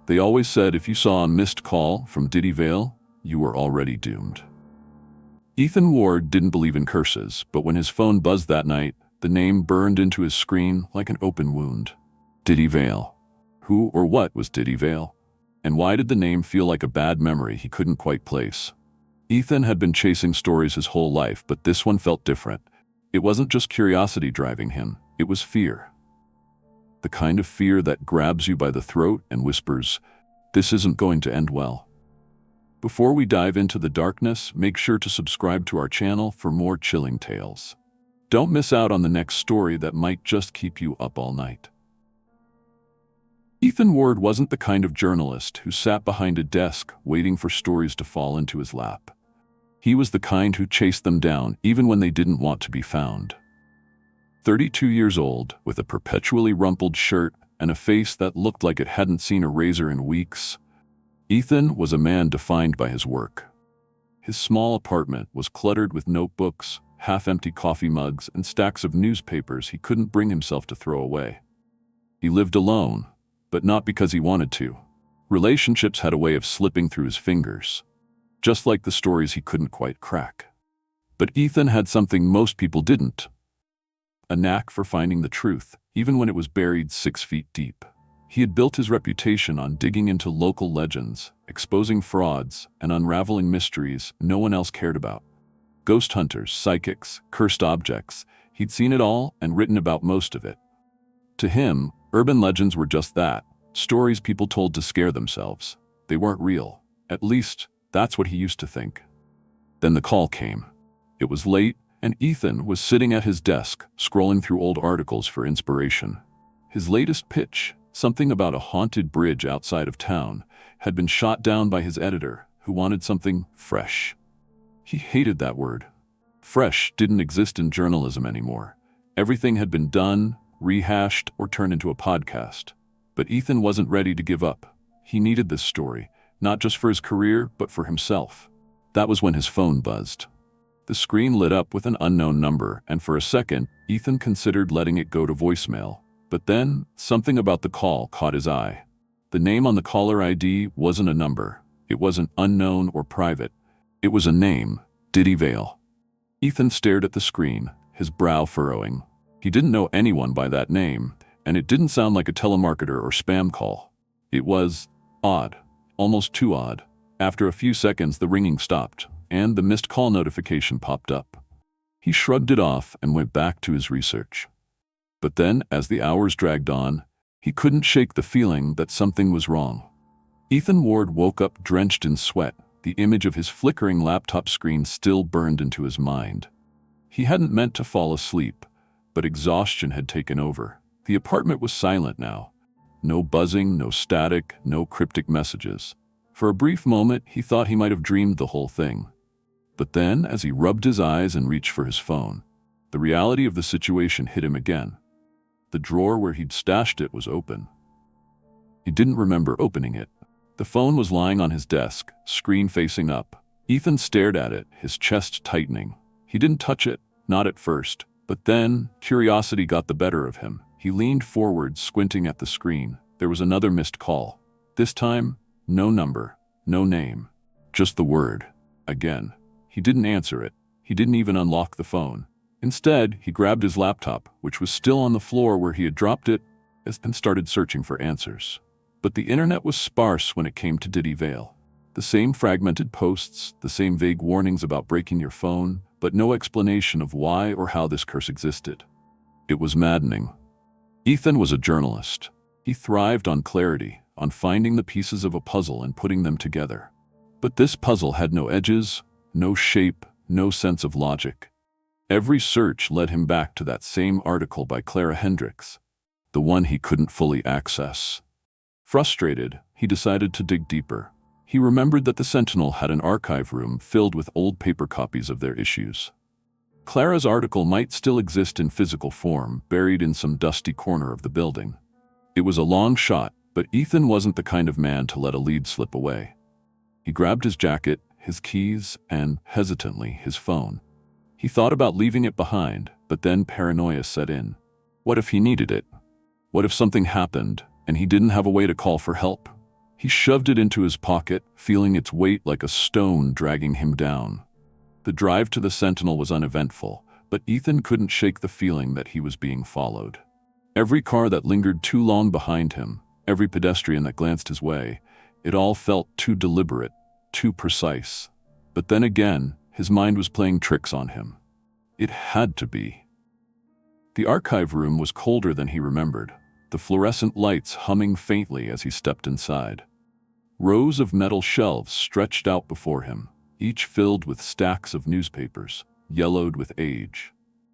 They always said if you saw a missed call from Diddy Vale, you were already doomed. Ethan Ward didn't believe in curses, but when his phone buzzed that night, the name burned into his screen like an open wound. Diddy Vale. Who or what was Diddy Vale? And why did the name feel like a bad memory he couldn't quite place? Ethan had been chasing stories his whole life, but this one felt different. It wasn't just curiosity driving him, it was fear. The kind of fear that grabs you by the throat and whispers, "This isn't going to end well." Before we dive into the darkness, make sure to subscribe to our channel for more chilling tales. Don't miss out on the next story that might just keep you up all night. Ethan Ward wasn't the kind of journalist who sat behind a desk waiting for stories to fall into his lap. He was the kind who chased them down even when they didn't want to be found. 32 years old, with a perpetually rumpled shirt and a face that looked like it hadn't seen a razor in weeks, Ethan was a man defined by his work. His small apartment was cluttered with notebooks, half-empty coffee mugs, and stacks of newspapers he couldn't bring himself to throw away. He lived alone, but not because he wanted to. Relationships had a way of slipping through his fingers, just like the stories he couldn't quite crack. But Ethan had something most people didn't: a knack for finding the truth, even when it was buried 6 feet deep. He had built his reputation on digging into local legends, exposing frauds, and unraveling mysteries no one else cared about. Ghost hunters, psychics, cursed objects, he'd seen it all and written about most of it. To him, urban legends were just that, stories people told to scare themselves. They weren't real. At least, that's what he used to think. Then the call came. It was late, and Ethan was sitting at his desk, scrolling through old articles for inspiration. His latest pitch, something about a haunted bridge outside of town, had been shot down by his editor, who wanted something fresh. He hated that word. Fresh didn't exist in journalism anymore. Everything had been done, rehashed, or turned into a podcast. But Ethan wasn't ready to give up. He needed this story, not just for his career, but for himself. That was when his phone buzzed. The screen lit up with an unknown number, and for a second, Ethan considered letting it go to voicemail. But then, something about the call caught his eye. The name on the caller ID wasn't a number. It wasn't unknown or private. It was a name: Diddy Vale. Ethan stared at the screen, his brow furrowing. He didn't know anyone by that name, and it didn't sound like a telemarketer or spam call. It was odd, almost too odd. After a few seconds, the ringing stopped, and the missed call notification popped up. He shrugged it off and went back to his research. But then, as the hours dragged on, he couldn't shake the feeling that something was wrong. Ethan Ward woke up drenched in sweat. The image of his flickering laptop screen still burned into his mind. He hadn't meant to fall asleep, but exhaustion had taken over. The apartment was silent now. No buzzing, no static, no cryptic messages. For a brief moment, he thought he might have dreamed the whole thing. But then, as he rubbed his eyes and reached for his phone, the reality of the situation hit him again. The drawer where he'd stashed it was open. He didn't remember opening it. The phone was lying on his desk, screen facing up. Ethan stared at it, his chest tightening. He didn't touch it, not at first, but then curiosity got the better of him. He leaned forward, squinting at the screen. There was another missed call. This time, no number, no name, just the word. Again. He didn't answer it. He didn't even unlock the phone. Instead, he grabbed his laptop, which was still on the floor where he had dropped it, and started searching for answers. But the internet was sparse when it came to Diddy Vale. The same fragmented posts, the same vague warnings about breaking your phone, but no explanation of why or how this curse existed. It was maddening. Ethan was a journalist. He thrived on clarity, on finding the pieces of a puzzle and putting them together. But this puzzle had no edges, no shape, no sense of logic. Every search led him back to that same article by Clara Hendricks, the one he couldn't fully access. Frustrated, he decided to dig deeper. He remembered that the Sentinel had an archive room filled with old paper copies of their issues. Clara's article might still exist in physical form, buried in some dusty corner of the building. It was a long shot, but Ethan wasn't the kind of man to let a lead slip away. He grabbed his jacket, his keys, and, hesitantly, his phone. He thought about leaving it behind, but then paranoia set in. What if he needed it? What if something happened, and he didn't have a way to call for help? He shoved it into his pocket, feeling its weight like a stone dragging him down. The drive to the Sentinel was uneventful, but Ethan couldn't shake the feeling that he was being followed. Every car that lingered too long behind him, every pedestrian that glanced his way, it all felt too deliberate, too precise. But then again, his mind was playing tricks on him. It had to be. The archive room was colder than he remembered, the fluorescent lights humming faintly as he stepped inside. Rows of metal shelves stretched out before him, each filled with stacks of newspapers, yellowed with age.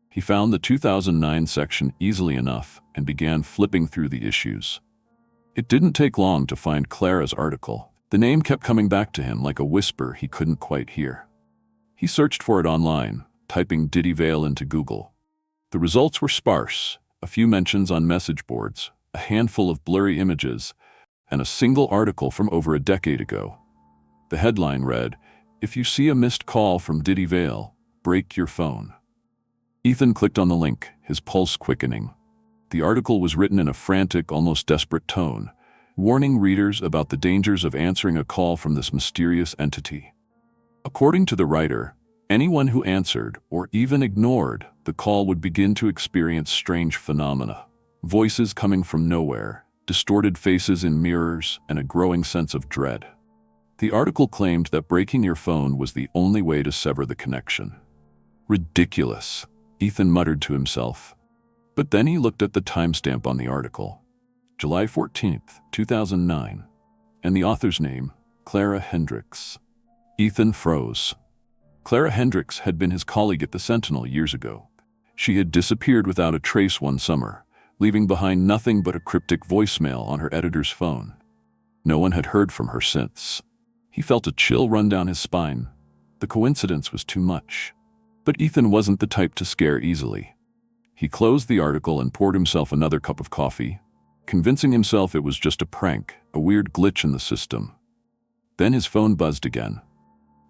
He found the 2009 section easily enough and began flipping through the issues. It didn't take long to find Clara's article. The name kept coming back to him like a whisper he couldn't quite hear. He searched for it online, typing Diddy Vale into Google. The results were sparse, a few mentions on message boards, a handful of blurry images, and a single article from over a decade ago. The headline read, "If you see a missed call from Diddy Vale, break your phone." Ethan clicked on the link, his pulse quickening. The article was written in a frantic, almost desperate tone, warning readers about the dangers of answering a call from this mysterious entity. According to the writer, anyone who answered, or even ignored, the call would begin to experience strange phenomena. Voices coming from nowhere, distorted faces in mirrors, and a growing sense of dread. The article claimed that breaking your phone was the only way to sever the connection. Ridiculous, Ethan muttered to himself. But then he looked at the timestamp on the article. July 14th, 2009. And the author's name, Clara Hendricks. Ethan froze. Clara Hendricks had been his colleague at the Sentinel years ago. She had disappeared without a trace one summer, leaving behind nothing but a cryptic voicemail on her editor's phone. No one had heard from her since. He felt a chill run down his spine. The coincidence was too much. But Ethan wasn't the type to scare easily. He closed the article and poured himself another cup of coffee, convincing himself it was just a prank, a weird glitch in the system. Then his phone buzzed again.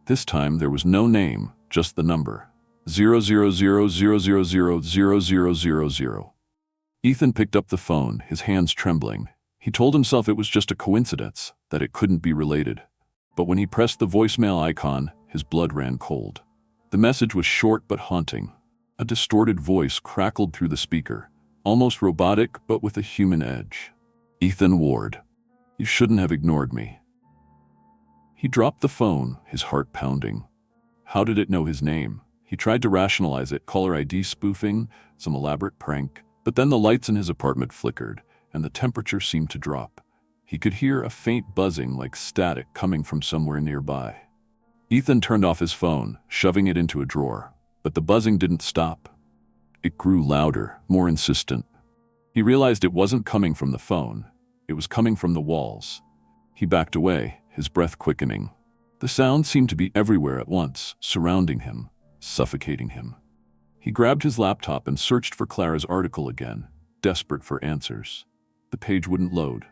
This time there was no name, just the number, 00000000000. Ethan picked up the phone, his hands trembling. He told himself it was just a coincidence, that it couldn't be related. But when he pressed the voicemail icon, his blood ran cold. The message was short but haunting. A distorted voice crackled through the speaker, almost robotic but with a human edge. "Ethan Ward, you shouldn't have ignored me." He dropped the phone, his heart pounding. How did it know his name? He tried to rationalize it, caller ID spoofing, some elaborate prank. But then the lights in his apartment flickered, and the temperature seemed to drop. He could hear a faint buzzing like static coming from somewhere nearby. Ethan turned off his phone, shoving it into a drawer. But the buzzing didn't stop. It grew louder, more insistent. He realized it wasn't coming from the phone. It was coming from the walls. He backed away, his breath quickening. The sound seemed to be everywhere at once, surrounding him, suffocating him. He grabbed his laptop and searched for Clara's article again, desperate for answers. The page wouldn't load.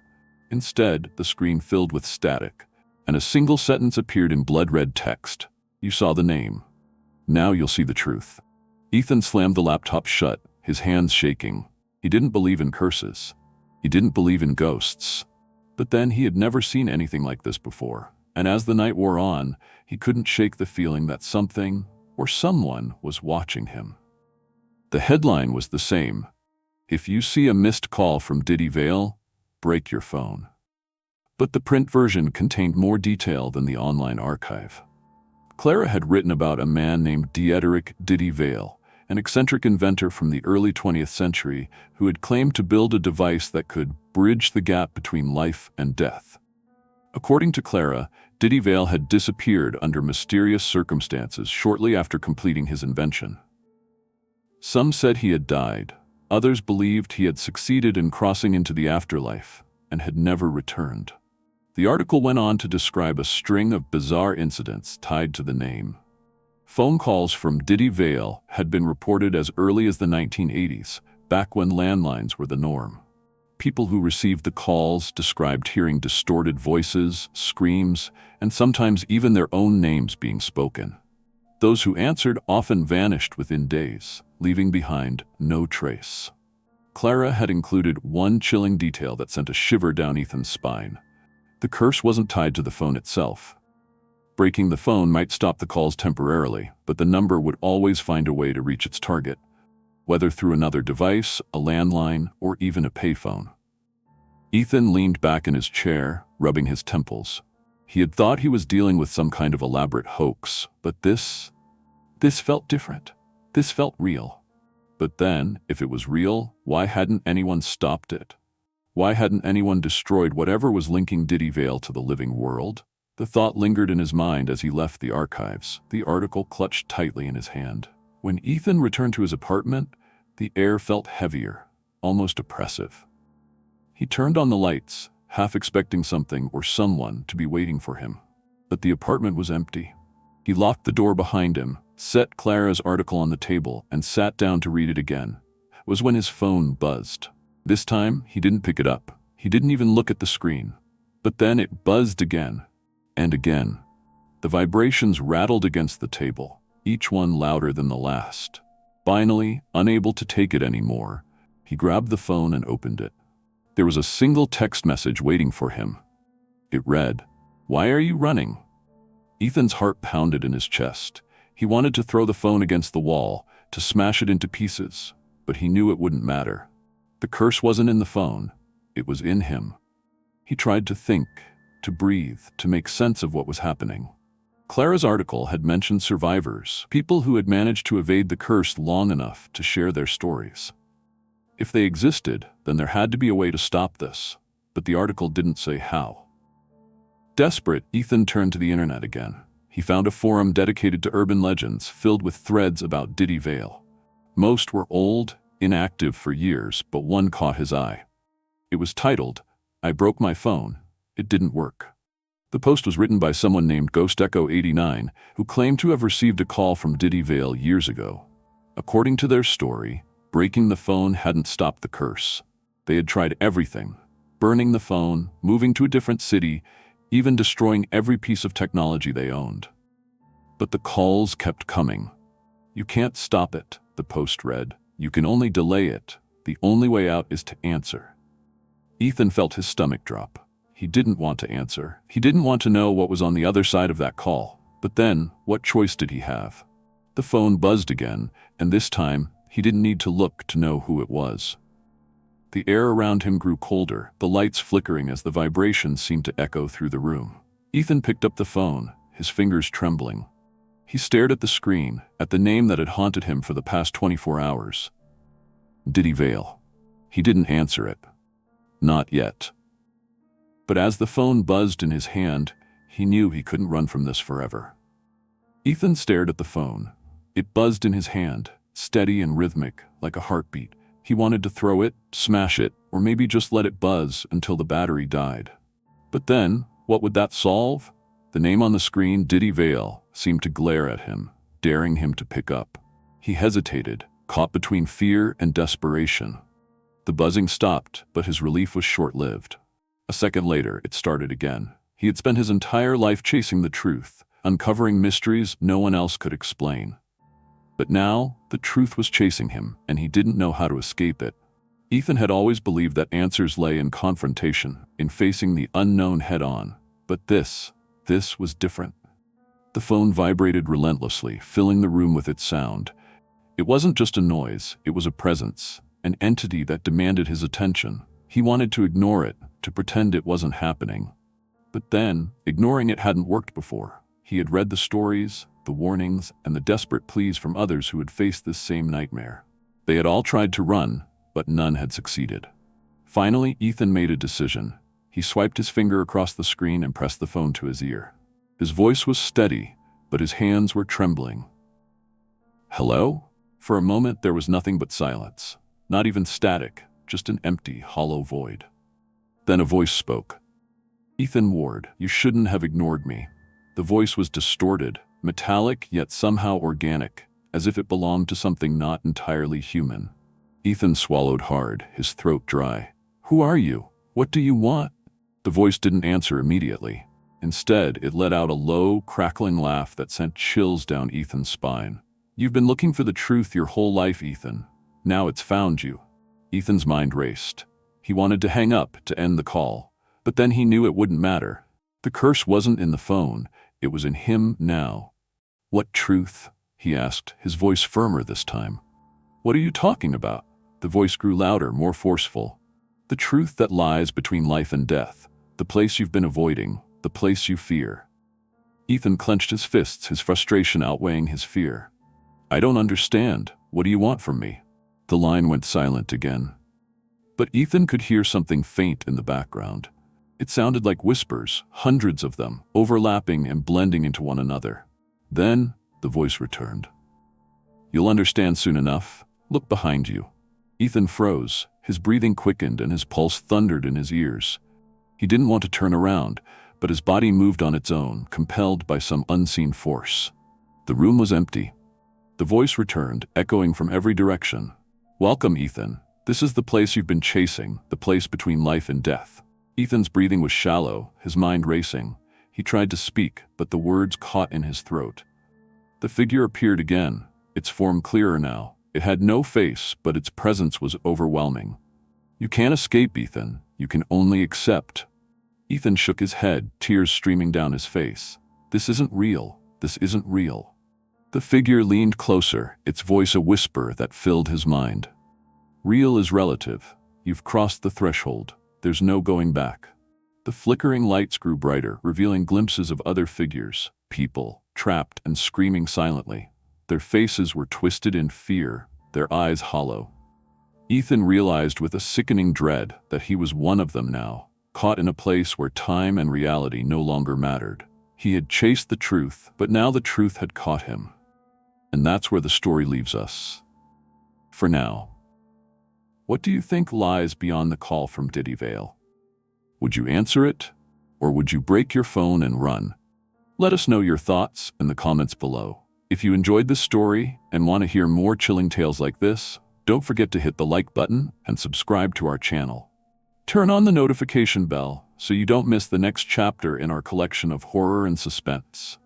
Instead, the screen filled with static, and a single sentence appeared in blood-red text. "You saw the name. Now you'll see the truth." Ethan slammed the laptop shut, his hands shaking. He didn't believe in curses. He didn't believe in ghosts. But then he had never seen anything like this before, and as the night wore on, he couldn't shake the feeling that something or someone was watching him. The headline was the same. "If you see a missed call from Diddy Vale, break your phone." But the print version contained more detail than the online archive. Clara had written about a man named Diddy Vale, an eccentric inventor from the early 20th century who had claimed to build a device that could bridge the gap between life and death. According to Clara, Diddy Vale had disappeared under mysterious circumstances shortly after completing his invention. Some said he had died. Others believed he had succeeded in crossing into the afterlife and had never returned. The article went on to describe a string of bizarre incidents tied to the name. Phone calls from Diddy Vale had been reported as early as the 1980s, back when landlines were the norm. People who received the calls described hearing distorted voices, screams, and sometimes even their own names being spoken. Those who answered often vanished within days, leaving behind no trace. Clara had included one chilling detail that sent a shiver down Ethan's spine. The curse wasn't tied to the phone itself. Breaking the phone might stop the calls temporarily, but the number would always find a way to reach its target, whether through another device, a landline, or even a payphone. Ethan leaned back in his chair, rubbing his temples. He had thought he was dealing with some kind of elaborate hoax, but this felt different. This felt real. But then, if it was real, why hadn't anyone stopped it? Why hadn't anyone destroyed whatever was linking Diddy Vale to the living world? The thought lingered in his mind as he left the archives, the article clutched tightly in his hand. When Ethan returned to his apartment, the air felt heavier, almost oppressive. He turned on the lights, half expecting something or someone to be waiting for him. But the apartment was empty. He locked the door behind him, set Clara's article on the table, and sat down to read it again. It was when his phone buzzed. This time, he didn't pick it up. He didn't even look at the screen. But then it buzzed again. And again. The vibrations rattled against the table, each one louder than the last. Finally, unable to take it anymore, he grabbed the phone and opened it. There was a single text message waiting for him. It read, "Why are you running?" Ethan's heart pounded in his chest. He wanted to throw the phone against the wall, to smash it into pieces, but he knew it wouldn't matter. The curse wasn't in the phone, it was in him. He tried to think, to breathe, to make sense of what was happening. Clara's article had mentioned survivors, people who had managed to evade the curse long enough to share their stories. If they existed, then there had to be a way to stop this, but the article didn't say how. Desperate, Ethan turned to the internet again. He found a forum dedicated to urban legends filled with threads about Diddy Vale. Most were old, inactive for years, but one caught his eye. It was titled, "I broke my phone. It didn't work." The post was written by someone named Ghost Echo 89, who claimed to have received a call from Diddy Vale years ago. According to their story, breaking the phone hadn't stopped the curse. They had tried everything, burning the phone, moving to a different city, even destroying every piece of technology they owned. But the calls kept coming. "You can't stop it," the post read. "You can only delay it. The only way out is to answer." Ethan felt his stomach drop. He didn't want to answer. He didn't want to know what was on the other side of that call. But then, what choice did he have? The phone buzzed again, and this time, he didn't need to look to know who it was. The air around him grew colder, the lights flickering as the vibrations seemed to echo through the room. Ethan picked up the phone, his fingers trembling. He stared at the screen, at the name that had haunted him for the past 24 hours. Diddy Vale. He didn't answer it. Not yet. But as the phone buzzed in his hand, he knew he couldn't run from this forever. Ethan stared at the phone. It buzzed in his hand, steady and rhythmic, like a heartbeat. He wanted to throw it, smash it, or maybe just let it buzz until the battery died. But then, what would that solve? The name on the screen, Diddy Vale, seemed to glare at him, daring him to pick up. He hesitated, caught between fear and desperation. The buzzing stopped, but his relief was short-lived. A second later, it started again. He had spent his entire life chasing the truth, uncovering mysteries no one else could explain. But now, the truth was chasing him, and he didn't know how to escape it. Ethan had always believed that answers lay in confrontation, in facing the unknown head-on. But this was different. The phone vibrated relentlessly, filling the room with its sound. It wasn't just a noise, it was a presence, an entity that demanded his attention. He wanted to ignore it, to pretend it wasn't happening. But then, ignoring it hadn't worked before. He had read the stories, the warnings, and the desperate pleas from others who had faced this same nightmare. They had all tried to run, but none had succeeded. Finally, Ethan made a decision. He swiped his finger across the screen and pressed the phone to his ear. His voice was steady, but his hands were trembling. "Hello?" For a moment, there was nothing but silence. Not even static, just an empty, hollow void. Then a voice spoke. "Ethan Ward, you shouldn't have ignored me." The voice was distorted, metallic yet somehow organic, as if it belonged to something not entirely human. Ethan swallowed hard, his throat dry. "Who are you? What do you want?" The voice didn't answer immediately. Instead, it let out a low, crackling laugh that sent chills down Ethan's spine. "You've been looking for the truth your whole life, Ethan. Now it's found you." Ethan's mind raced. He wanted to hang up, to end the call, But then he knew it wouldn't matter. The curse wasn't in the phone, it was in him now. "What truth?" he asked, his voice firmer this time. "What are you talking about?" The voice grew louder, more forceful. "The truth that lies between life and death, the place you've been avoiding, the place you fear." Ethan clenched his fists, his frustration outweighing his fear. "I don't understand. What do you want from me?" The line went silent again. But Ethan could hear something faint in the background. It sounded like whispers, hundreds of them, overlapping and blending into one another. Then, the voice returned. "You'll understand soon enough. Look behind you." Ethan froze, his breathing quickened and his pulse thundered in his ears. He didn't want to turn around, but his body moved on its own, compelled by some unseen force. The room was empty. The voice returned, echoing from every direction. "Welcome, Ethan. This is the place you've been chasing, the place between life and death." Ethan's breathing was shallow, his mind racing. He tried to speak, but the words caught in his throat. The figure appeared again, its form clearer now. It had no face, but its presence was overwhelming. "You can't escape, Ethan. You can only accept." Ethan shook his head, tears streaming down his face. "This isn't real. This isn't real." The figure leaned closer, its voice a whisper that filled his mind. "Real is relative. You've crossed the threshold. There's no going back." The flickering lights grew brighter, revealing glimpses of other figures, people, trapped and screaming silently. Their faces were twisted in fear, their eyes hollow. Ethan realized with a sickening dread that he was one of them now, caught in a place where time and reality no longer mattered. He had chased the truth, but now the truth had caught him. And that's where the story leaves us. For now. What do you think lies beyond the call from Diddy Vale? Would you answer it? Or would you break your phone and run? Let us know your thoughts in the comments below. If you enjoyed this story and want to hear more chilling tales like this, don't forget to hit the like button and subscribe to our channel. Turn on the notification bell so you don't miss the next chapter in our collection of horror and suspense.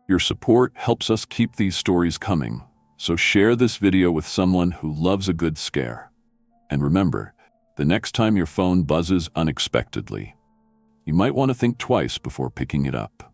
Your support helps us keep these stories coming, so share this video with someone who loves a good scare. And remember, the next time your phone buzzes unexpectedly, you might want to think twice before picking it up.